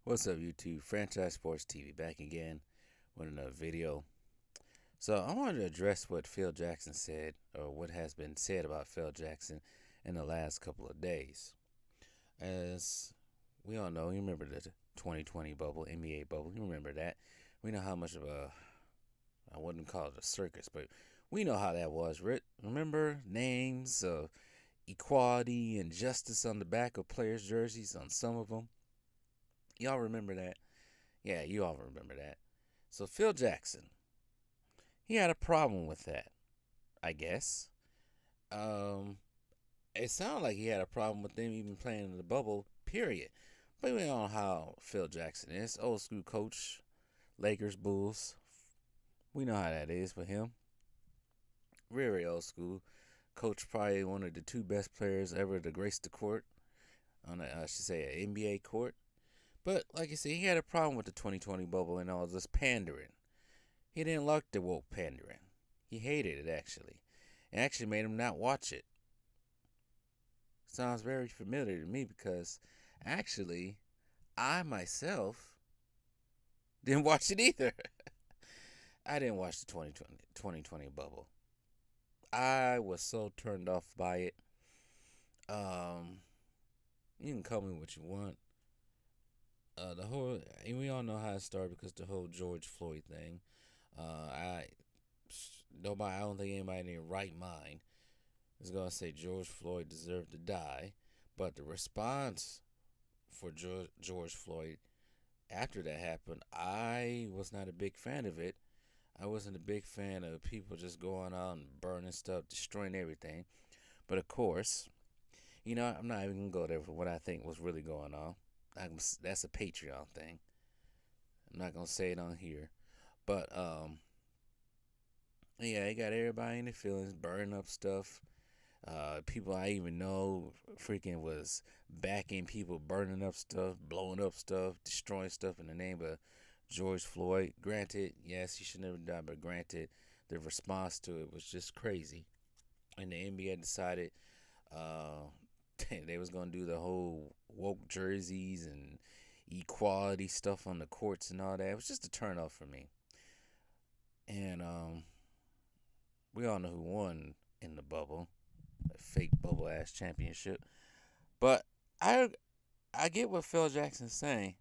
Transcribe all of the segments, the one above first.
What's up, YouTube? Franchise Sports TV back again with another video. So, I wanted to address what Phil Jackson said, or what has been said about Phil Jackson in the last couple of days. As we all know, you remember the 2020 bubble, NBA bubble. You remember that. We know how much of I wouldn't call it a circus, but we know how that was. Remember names of equality and justice on the back of players' jerseys on some of them? Y'all remember that? Yeah, you all remember that. So Phil Jackson, he had a problem with that, I guess. Um, it sounded like he had a problem with them even playing in the bubble, period. But we know how Phil Jackson is. Old school coach, Lakers, Bulls. We know how that is with him. Very old school. Coach probably one of the two best players ever to grace the court on I should say, an NBA court. But like I said, he had a problem with the 2020 bubble and all this pandering. He didn't like the woke pandering. He hated it, actually. It actually made him not watch it. Sounds very familiar to me because actually, I myself didn't watch it either. I didn't watch the 2020 bubble. I was so turned off by it. Um, you can call me what you want. The whole, and we all know how it started because the whole George Floyd thing. I nobody, I don't think anybody in their right mind is gonna say George Floyd deserved to die, but the response for George Floyd after that happened, I was not a big fan of it. I wasn't a big fan of people just going out and burning stuff, destroying everything. But of course, I'm not even gonna go there for what I think was really going on. That's a Patreon thing. I'm not gonna say it on here, but yeah, he got everybody in their feelings, burning up stuff. People I even know freaking was backing people burning up stuff, blowing up stuff, destroying stuff in the name of George Floyd. Granted, yes, he should never die, but granted, the response to it was just crazy. And the NBA decided uh, they was gonna do the whole woke jerseys and equality stuff on the courts and all that. It was just a turn off for me. And we all know who won in the bubble, a fake bubble ass championship. But I I get what Phil Jackson's saying,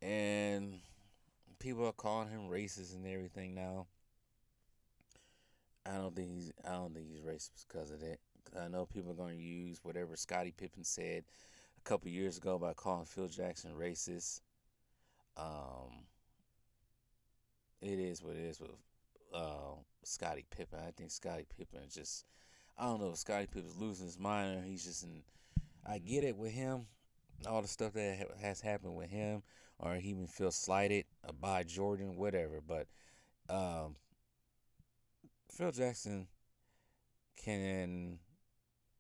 and people are calling him racist and everything now. I don't think he's racist because of that. I know people are going to use whatever Scottie Pippen said a couple years ago by calling Phil Jackson racist. Um, it is what it is with Scottie Pippen. I think Scottie Pippen is just, I don't know if Scottie Pippen's losing his mind or he's just in. I get it with him, all the stuff that has happened with him, or he even feels slighted by Jordan, whatever. But um, Phil Jackson can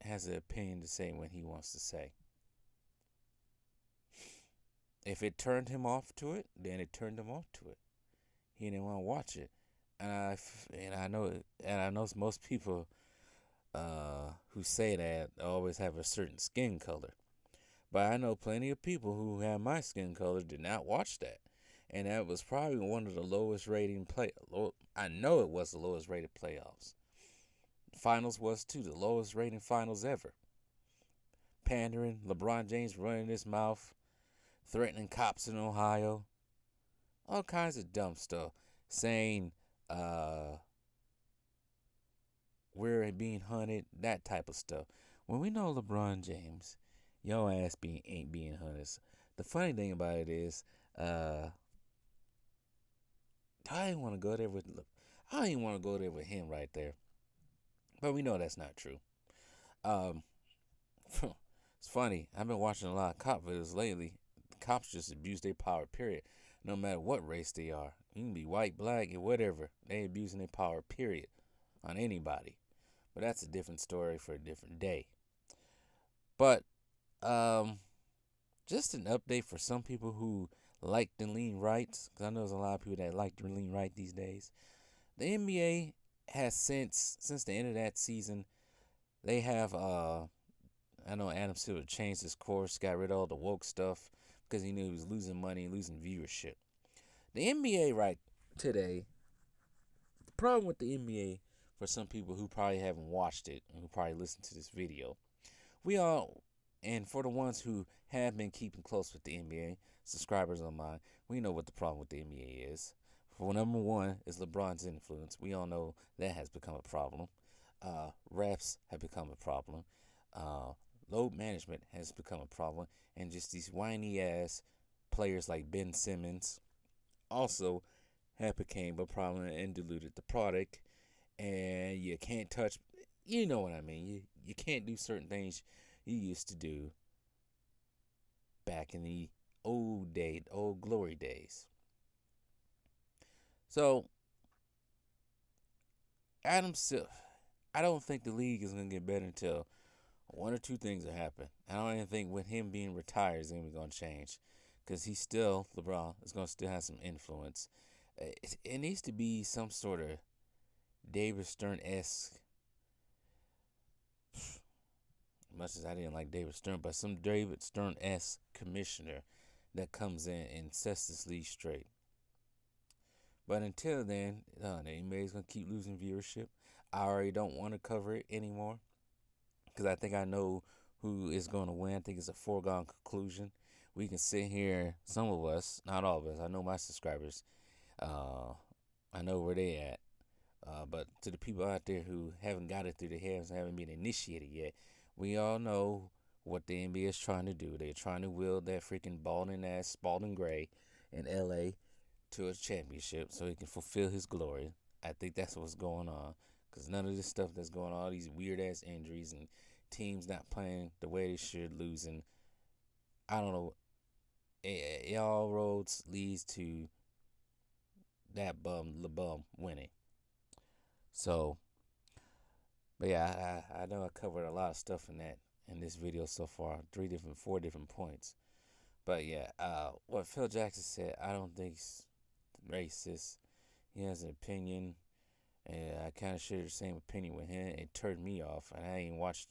has an opinion to say when he wants to say. If it turned him off to it, then it turned him off to it. He didn't want to watch it, and I know most people who say that always have a certain skin color. But I know plenty of people who have my skin color did not watch that. And that was probably one of the lowest rating I know it was the lowest rated playoffs. Finals was too, the lowest rating finals ever. Pandering, LeBron James running his mouth, threatening cops in Ohio, all kinds of dumb stuff, saying uh, we're being hunted, that type of stuff. When we know LeBron James, your ass ain't being hunted. The funny thing about it is, I didn't want to go there with. I don't even want to go there with him right there. But we know that's not true. Um, it's funny. I've been watching a lot of cop videos lately. The cops just abuse their power. Period. No matter what race they are, you can be white, black, or whatever. They abusing their power. Period. On anybody. But that's a different story for a different day. But um, just an update for some people who like to lean right, because I know there's a lot of people that like to lean right these days. The NBA has since the end of that season, they have I know Adam Silver changed his course, got rid of all the woke stuff because he knew he was losing money and losing viewership. The NBA right today, the problem with the NBA for some people who probably haven't watched it and who probably listened to this video, we all, and for the ones who have been keeping close with the NBA, subscribers on mine, we know what the problem with the NBA is. For number one is LeBron's influence. We all know that has become a problem. Refs have become a problem. Load management has become a problem, and just these whiny ass players like Ben Simmons also have became a problem and diluted the product. And you can't touch, you know what I mean. You can't do certain things you used to do back in the old glory days. So Adam Silver, I don't think the league is gonna get better until one or two things will happen. I don't even think with him being retired is gonna change, because he's still LeBron is gonna still have some influence. It needs to be some sort of David Stern-esque. Much as I didn't like David Stern, but some David Stern-esque commissioner that comes in and sets this league straight. But until then, the NBA's gonna keep losing viewership. I already don't want to cover it anymore because I think I know who is going to win. I think it's a foregone conclusion. We can sit here, some of us, not all of us. I know my subscribers. I know where they at. But to the people out there who haven't got it through their heads and haven't been initiated yet, we all know what the NBA is trying to do. They're trying to wield that freaking balding ass Spalding Gray in LA to a championship so he can fulfill his glory. I think that's what's going on. Because none of this stuff that's going on, all these weird ass injuries and teams not playing the way they should, losing, I don't know. It all roads leads to that bum winning. So, but yeah, I know I covered a lot of stuff in this video so far, 4 different points. But yeah, what Phil Jackson said, I don't think he's racist. He has an opinion, and I kind of share the same opinion with him. It turned me off, and I didn't watch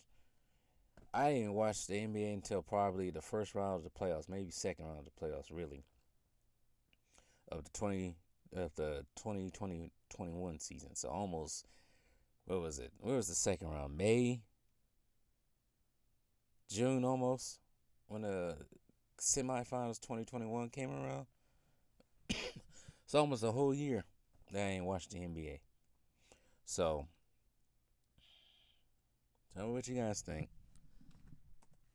the NBA until probably the first round of the playoffs, maybe second round of the playoffs, really, of the 2020-21 season. So almost, what was it? Where was the second round? May, June almost, when the semifinals 2021 came around. It's almost a whole year that I ain't watched the NBA. So, tell me what you guys think.